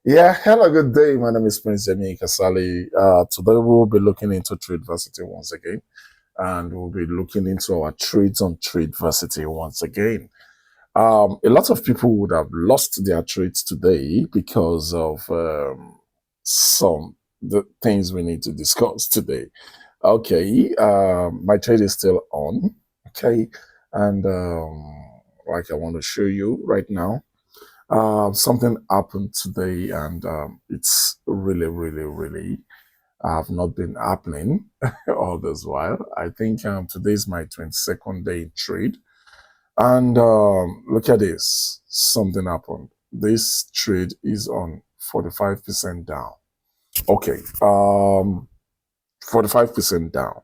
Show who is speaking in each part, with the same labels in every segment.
Speaker 1: Yeah, hello, good day. My name is Prince Yemi Kasali. Today we'll be looking into Tradeversity once again, and we'll be looking into our trades on Tradeversity once again. A lot of people would have lost their trades today because of some the things we need to discuss today. Okay, my trade is still on. Okay, and like I want to show you right now. Something happened today, and it's really have not been happening all this while. I think today is my 22nd day in trade, and look at this. Something happened. This trade is on 45% down. Okay, 45% down.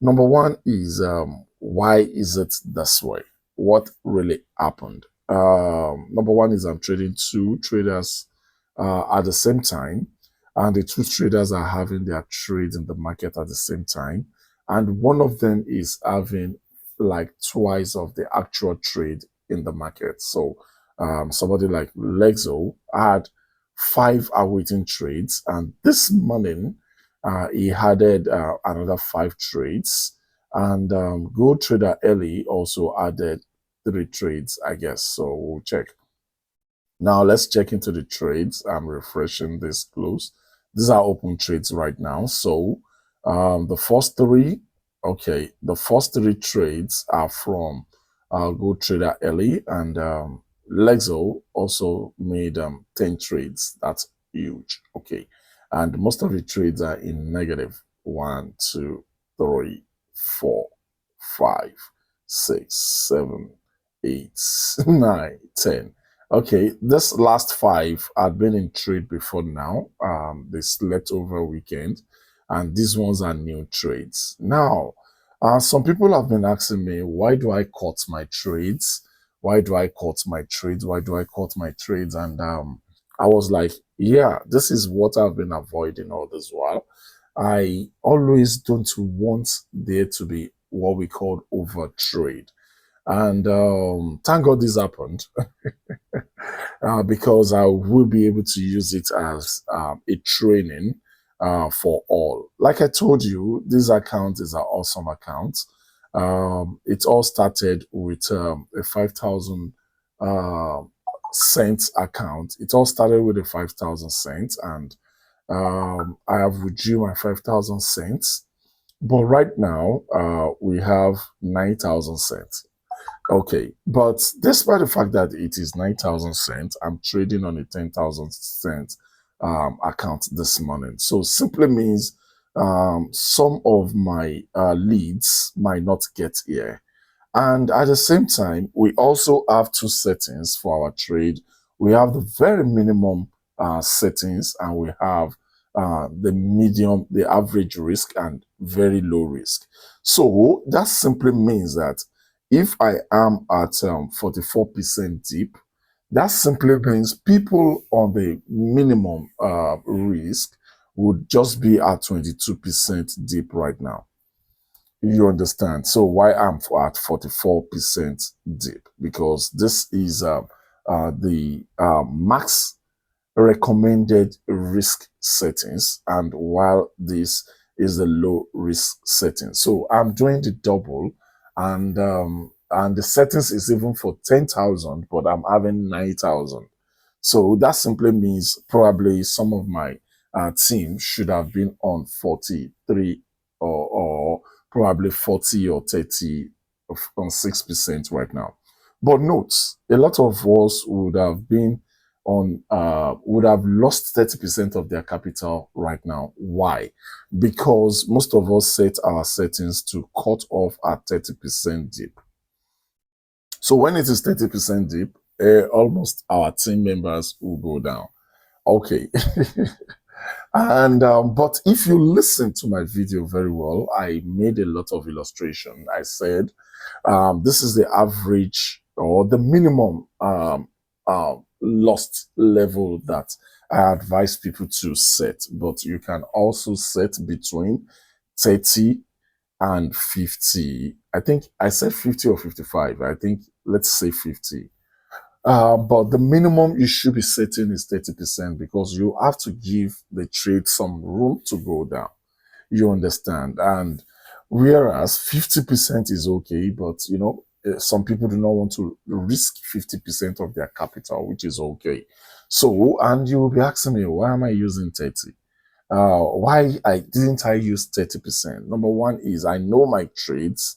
Speaker 1: Number one is why is it this way? What really happened? Number one is I'm trading two traders at the same time, and the two traders are having their trades in the market at the same time, and one of them is having like twice of the actual trade in the market. So somebody like Lexo had five awaiting trades, and this morning he added another five trades, and Gold Trader Ellie also added three trades, I guess. So we'll check. Now let's check into the trades. I'm refreshing this close. These are open trades right now. So the first three, okay, the first three trades are from Gold Trader Ellie, and Lexo also made 10 trades. That's huge. Okay. And most of the trades are in negative. One, two, three, four, five, six, seven, eight, nine, 10. Okay, this last five had been in trade before now. They slept over weekend, and these ones are new trades. Now, some people have been asking me, why do I cut my trades? Why do I cut my trades? Why do I cut my trades? And I was like, yeah, this is what I've been avoiding all this while. I always don't want there to be what we call over trade. And thank God this happened because I will be able to use it as a training for all. Like I told you, this account is an awesome account. It all started with a 5,000 uh, cents account. It all started with a 5,000 cents, and I have withdrew my 5,000 cents. But right now, we have 9,000 cents. Okay, but despite the fact that it is 9,000 cents, I'm trading on a 10,000 cent account this morning. So simply means some of my leads might not get here. And at the same time, we also have two settings for our trade. We have the very minimum settings, and we have the medium, the average risk, and very low risk. So that simply means that if I am at 44% deep, that simply means people on the minimum risk would just be at 22% deep right now. You understand? So why I'm at 44% deep? Because this is the max recommended risk settings, and while this is the low risk setting. So I'm doing the double, and the settings is even for 10,000, but I'm having 9,000. So that simply means probably some of my team should have been on 43 or probably 40 or 30 on 6% right now. But note, a lot of us would have been on would have lost 30% of their capital right now. Why? Because most of us set our settings to cut off at 30% dip. So when it is 30% dip, almost our team members will go down. Okay. And but if you listen to my video very well, I made a lot of illustration. I said this is the average or the minimum lost level that I advise people to set, but you can also set between 30 and 50. I think I said 50 or 55. I think let's say 50. But the minimum you should be setting is 30% because you have to give the trade some room to go down. You understand? And whereas 50% is okay, but some people do not want to risk 50% of their capital, which is okay. So, and you will be asking me, why am I using 30? Why I use 30%? Number one is I know my trades.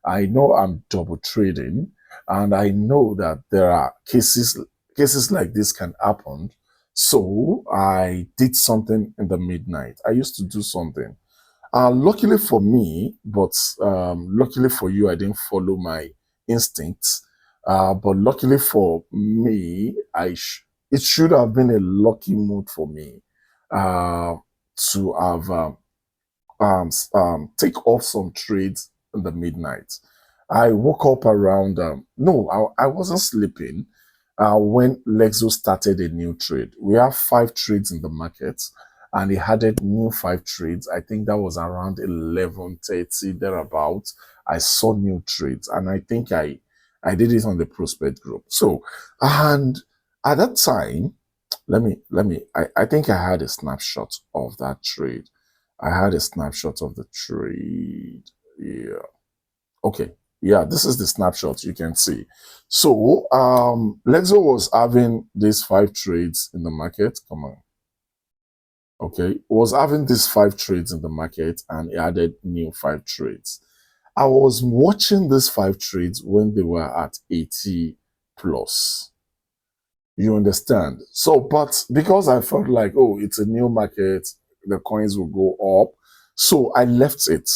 Speaker 1: I know I'm double trading, and I know that there are cases like this can happen. So I did something in the midnight. I used to do something. Luckily for me, but luckily for you, I didn't follow my instincts. But luckily for me, it should have been a lucky move for me uh, to have take off some trades in the midnight. I woke up around, no, I wasn't sleeping when Lexo started a new trade. We have 5 trades in the market and he added new 5 trades. I think that was around 11:30 thereabout. I saw new trades and I think I did it on the prospect group. So, and at that time, I think I had a snapshot of that trade. I had a snapshot of the trade. Yeah. Okay. Yeah, this is the snapshot you can see. So, Lexo was having these 5 trades in the market. Come on. Okay. Was having these 5 trades in the market and he added new 5 trades. I was watching these 5 trades when they were at 80 plus. You understand? So, but because I felt like, oh, it's a new market, the coins will go up. So I left it.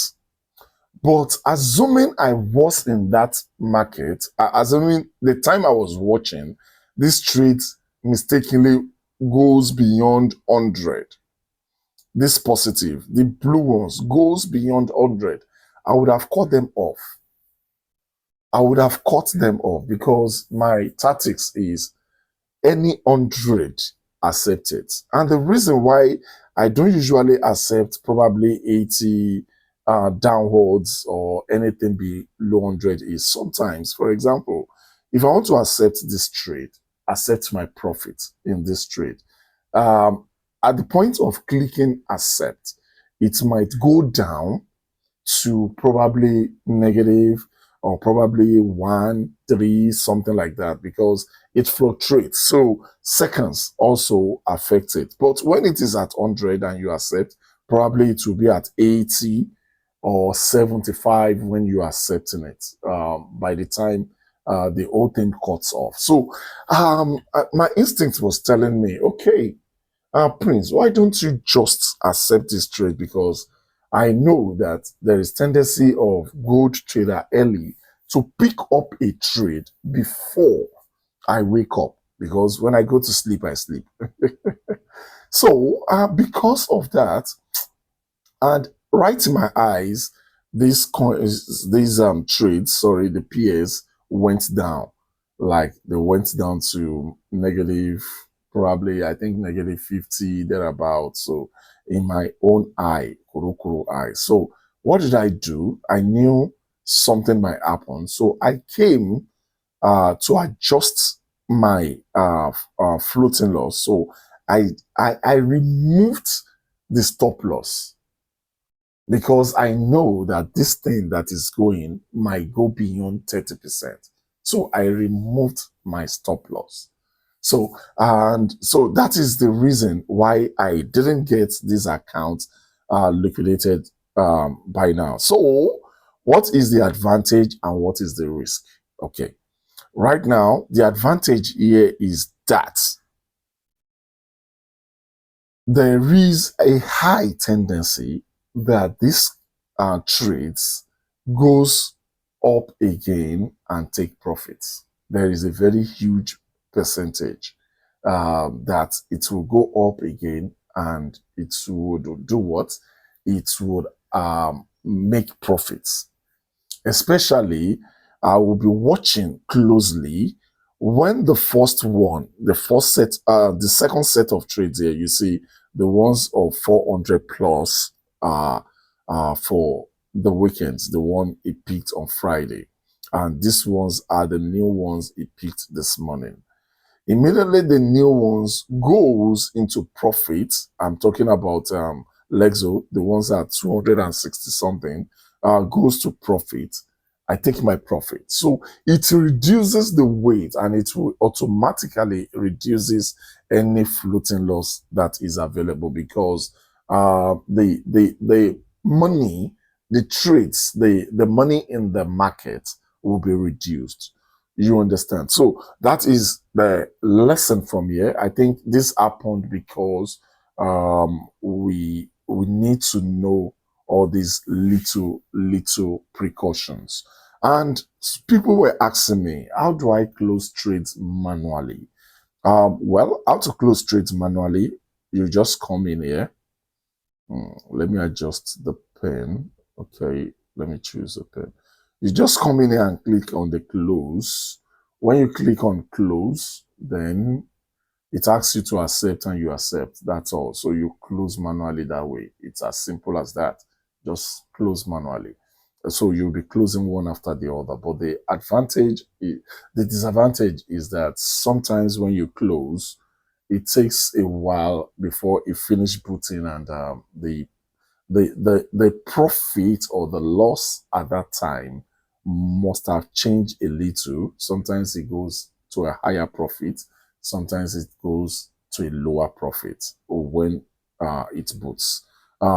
Speaker 1: But assuming I was in that market, assuming the time I was watching, this trade mistakenly goes beyond 100. This positive, the blue ones, goes beyond 100. I would have cut them off. I would have cut them off because my tactics is any 100 accepted. And the reason why I don't usually accept probably 80 downwards or anything below 100 is sometimes, for example, if I want to accept this trade, accept my profit in this trade, um, at the point of clicking accept, it might go down to probably negative or probably 1, 3, something like that, because it fluctuates. So seconds also affect it. But when it is at 100 and you accept, probably it will be at 80 or 75 when you are accepting it by the time the whole thing cuts off. So my instinct was telling me, okay, Prince, why don't you just accept this trade? Because I know that there is tendency of gold trader early to pick up a trade before I wake up. Because when I go to sleep, I sleep. So because of that, and right in my eyes, these trades, sorry, the PS went down. Like they went down to negative, probably I think negative 50 thereabout. So in my own eye, Kurukuru eye. So what did I do? I knew something might happen. So I came to adjust my floating loss. So I removed the stop loss because I know that this thing that is going might go beyond 30%. So I removed my stop loss. So that is the reason why I didn't get this account liquidated by now. So what is the advantage and what is the risk? Okay. Right now, the advantage here is that there is a high tendency that this trades goes up again and take profits. There is a very huge percentage that it will go up again and it would do what? It would make profits. Especially, I will be watching closely when the second set of trades here, you see the ones of 400 plus for the weekends, the one it peaked on Friday. And these ones are the new ones it peaked this morning. Immediately the new ones goes into profit. I'm talking about Lexo, the ones at 260 something, goes to profit. I take my profit. So it reduces the weight and it will automatically reduces any floating loss that is available because the money, the trades, the money in the market will be reduced. You understand? So that is the lesson from here. I think this happened because we need to know all these little precautions. And people were asking me, how do I close trades manually? Well, how to close trades manually? You just come in here. Let me adjust the pen. Okay, let me choose a pen. You just come in here and click on the close. When you click on close, then it asks you to accept and you accept. That's all. So you close manually that way. It's as simple as that. Just close manually. So you'll be closing one after the other. But the disadvantage is that sometimes when you close, it takes a while before it finish booting and the profit or the loss at that time must have changed a little. Sometimes it goes to a higher profit. Sometimes it goes to a lower profit or when it boots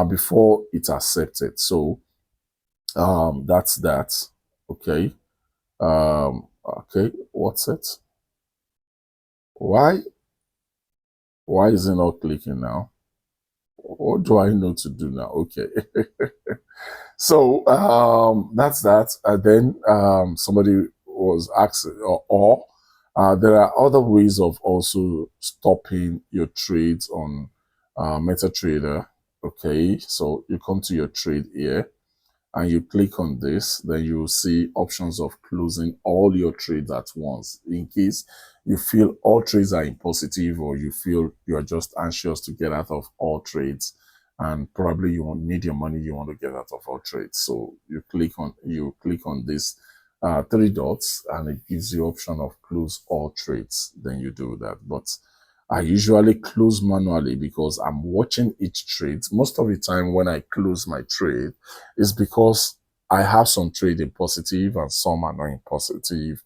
Speaker 1: before it's accepted. So that's that. Okay. Okay. What's it? Why? Why is it not clicking now? What do I know to do now? Okay. So that's that. Then somebody was asking, or there are other ways of also stopping your trades on MetaTrader. Okay, so you come to your trade here and you click on this, then you will see options of closing all your trades at once. In case you feel all trades are in positive or you feel you're just anxious to get out of all trades and probably you won't need your money, you want to get out of all trades. So you click on this three dots and it gives you option of close all trades. Then you do that. But I usually close manually because I'm watching each trade. Most of the time when I close my trade, is because I have some trade in positive and some are not in positive,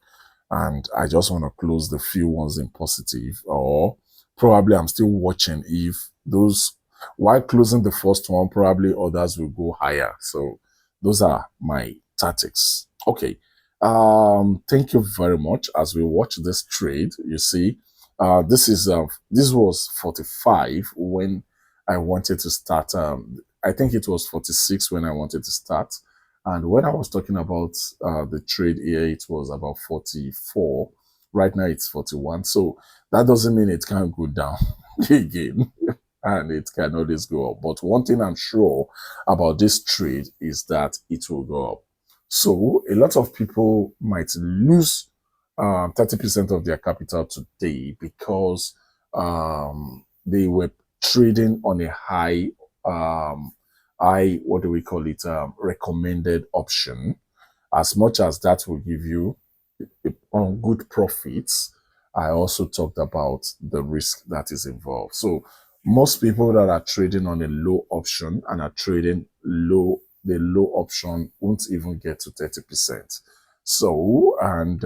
Speaker 1: and I just want to close the few ones in positive, or probably I'm still watching if those, while closing the first one, probably others will go higher. So those are my tactics. Okay. Thank you very much. As we watch this trade, you see, this was 45 when I wanted to start. I think it was 46 when I wanted to start. And when I was talking about the trade here, it was about 44. Right now it's 41. So that doesn't mean it can't go down again. And it can always go up. But one thing I'm sure about this trade is that it will go up. So a lot of people might lose 30% of their capital today because they were trading on a what do we call it, recommended option. As much as that will give you on good profits, I also talked about the risk that is involved. So most people that are trading on a low option and are trading low, the low option won't even get to 30%. So, and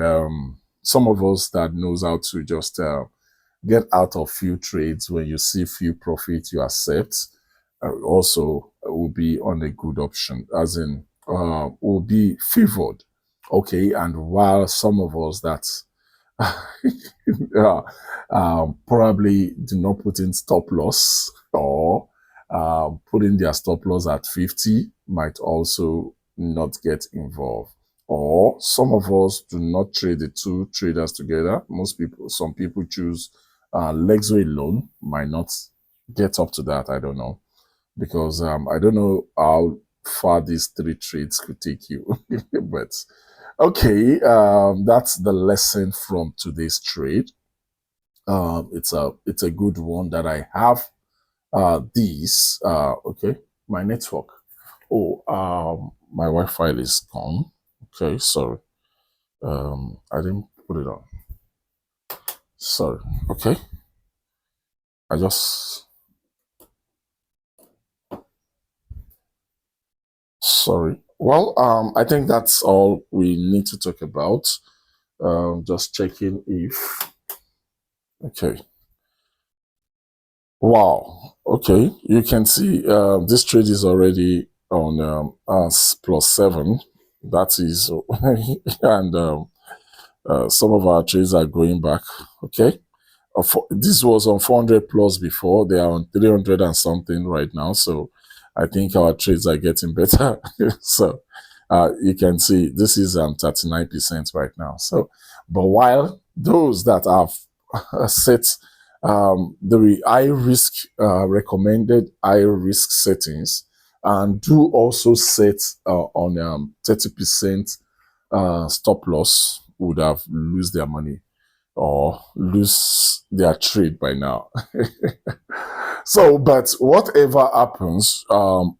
Speaker 1: some of us that knows how to just get out of few trades when you see few profit, you accept, also will be on a good option, as in will be favored. Okay, and while some of us that yeah, probably do not put in stop loss or putting their stop loss at 50 might also not get involved. Or some of us do not trade the two traders together. Some people choose Lexo alone, might not get up to that. I don't know. Because I don't know how far these three trades could take you. But okay, that's the lesson from today's trade. It's a good one that I have. Okay, my network. Oh, my Wi-Fi is gone. Okay, sorry. I didn't put it on. Sorry. Okay. I just, sorry. Well, I think that's all we need to talk about. Just checking if, okay. Wow. Okay. You can see this trade is already on us +7. That is, and some of our trades are going back. Okay. This was on 400 plus before. They are on 300 and something right now. So I think our trades are getting better. So you can see this is 39% right now. So, but while those that have set the high risk recommended high risk settings and do also set on 30% stop loss would have lose their money or lose their trade by now. So, but whatever happens,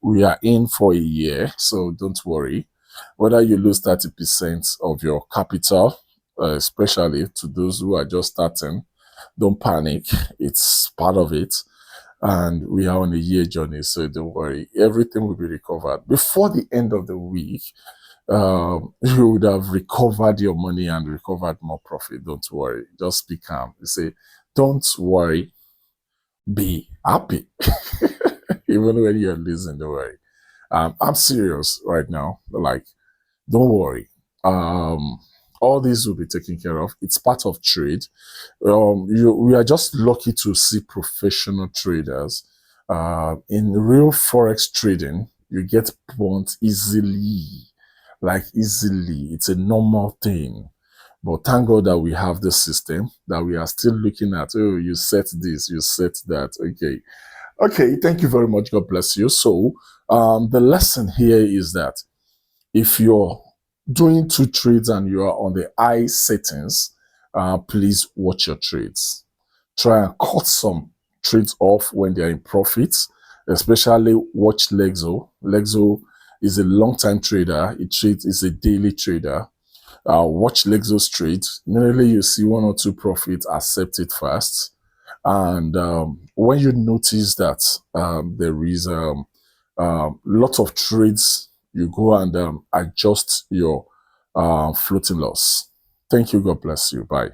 Speaker 1: we are in for a year, so don't worry. Whether you lose 30% of your capital, especially to those who are just starting, don't panic. It's part of it. And we are on a year journey, so don't worry. Everything will be recovered. Before the end of the week, you would have recovered your money and recovered more profit. Don't worry. Just be calm. You say, don't worry, be happy. Even when you're losing, don't worry. I'm serious right now. Like, don't worry. Um, all this will be taken care of. It's part of trade. We are just lucky to see professional traders. In real forex trading, you get burnt easily, like easily. It's a normal thing. But thank God that we have this system that we are still looking at. Oh, you set this, you set that. Okay. Okay. Thank you very much. God bless you. So, the lesson here is that if you're doing two trades and you are on the high settings, please watch your trades. Try and cut some trades off when they're in profits, especially watch Lexo. Lexo is a long-time trader. It trades, is a daily trader. Watch Lexo's trades. Immediately you see one or two profits, accept it fast. And when you notice that there is lot of trades, you go and adjust your floating loss. Thank you. God bless you. Bye.